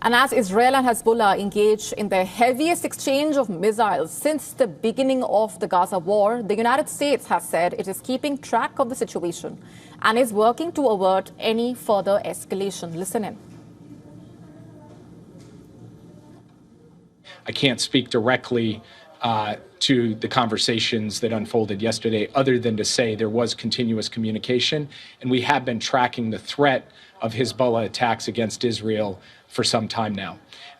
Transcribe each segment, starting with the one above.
And as Israel and Hezbollah engage in their heaviest exchange of missiles since the beginning of the Gaza War, the United States has said it is keeping track of the situation and is working to avert any further escalation. Listen in. I can't speak directly to the conversations that unfolded yesterday, other than to say there was continuous communication, and we have been tracking the threat of Hezbollah attacks against Israel for some time now.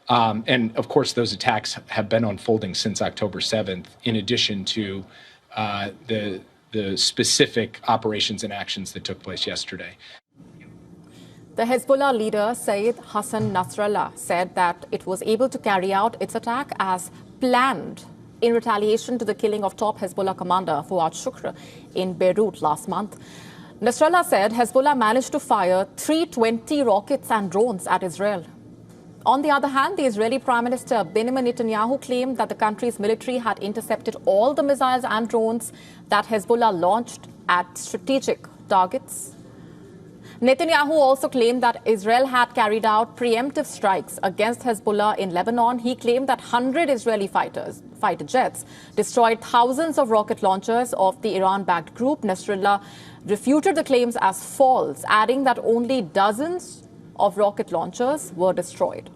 And of course, those attacks have been unfolding since October 7th, in addition to the specific operations and actions that took place yesterday. The Hezbollah leader, Sayyid Hassan Nasrallah, said that it was able to carry out its attack as planned in retaliation to the killing of top Hezbollah commander Fuad Shukr in Beirut last month. Nasrallah said Hezbollah managed to fire 320 rockets and drones at Israel. On the other hand, the Israeli Prime Minister Benjamin Netanyahu claimed that the country's military had intercepted all the missiles and drones that Hezbollah launched at strategic targets. Netanyahu also claimed that Israel had carried out preemptive strikes against Hezbollah in Lebanon. He claimed that 100 Israeli fighter jets destroyed thousands of rocket launchers of the Iran-backed group. Nasrallah refuted the claims as false, adding that only dozens of rocket launchers were destroyed.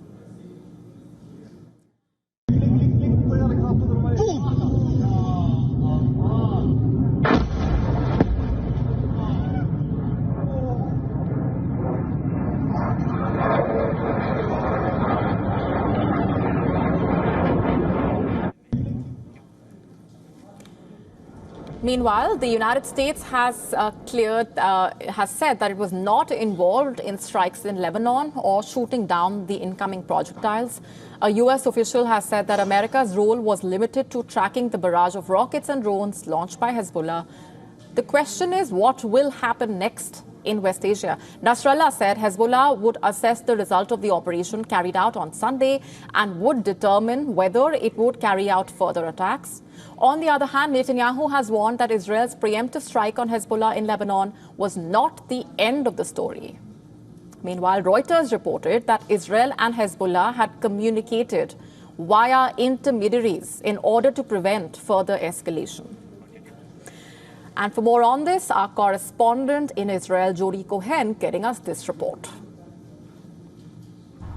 Meanwhile, the United States has said that it was not involved in strikes in Lebanon or shooting down the incoming projectiles. A U.S. official has said that America's role was limited to tracking the barrage of rockets and drones launched by Hezbollah. The question is, what will happen next in West Asia? Nasrallah said Hezbollah would assess the result of the operation carried out on Sunday and would determine whether it would carry out further attacks. On the other hand, Netanyahu has warned that Israel's preemptive strike on Hezbollah in Lebanon was not the end of the story. Meanwhile, Reuters reported that Israel and Hezbollah had communicated via intermediaries in order to prevent further escalation. And for more on this, our correspondent in Israel, Jody Cohen, getting us this report.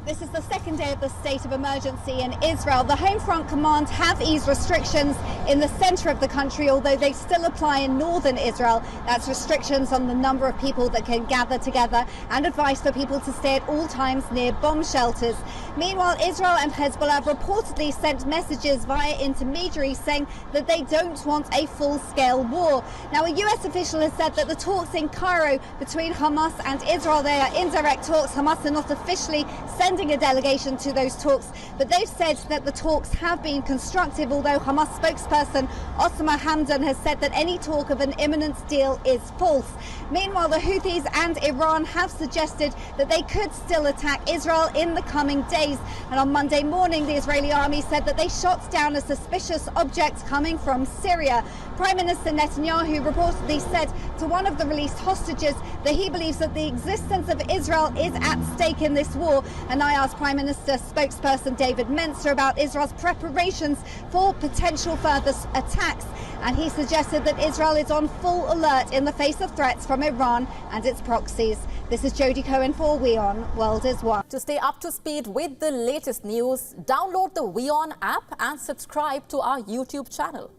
This is the second day of the state of emergency in Israel. The Home Front Command have eased restrictions in the center of the country, although they still apply in northern Israel. That's restrictions on the number of people that can gather together and advice for people to stay at all times near bomb shelters. Meanwhile, Israel and Hezbollah have reportedly sent messages via intermediaries saying that they don't want a full-scale war. Now, a U.S. official has said that the talks in Cairo between Hamas and Israel, they are indirect talks. Hamas are not officially sending a delegation to those talks, but they've said that the talks have been constructive, although Hamas spokesperson Osama Hamdan has said that any talk of an imminent deal is false. Meanwhile, the Houthis and Iran have suggested that they could still attack Israel in the coming days. And on Monday morning, the Israeli army said that they shot down a suspicious object coming from Syria. Prime Minister Netanyahu reportedly said to one of the released hostages that he believes that the existence of Israel is at stake in this war. And I asked Prime Minister spokesperson David Mencer about Israel's preparations for potential further attacks. And he suggested that Israel is on full alert in the face of threats from Iran and its proxies. This is Jody Cohen for WION World is One. To stay up to speed with the latest news, download the WION app and subscribe to our YouTube channel.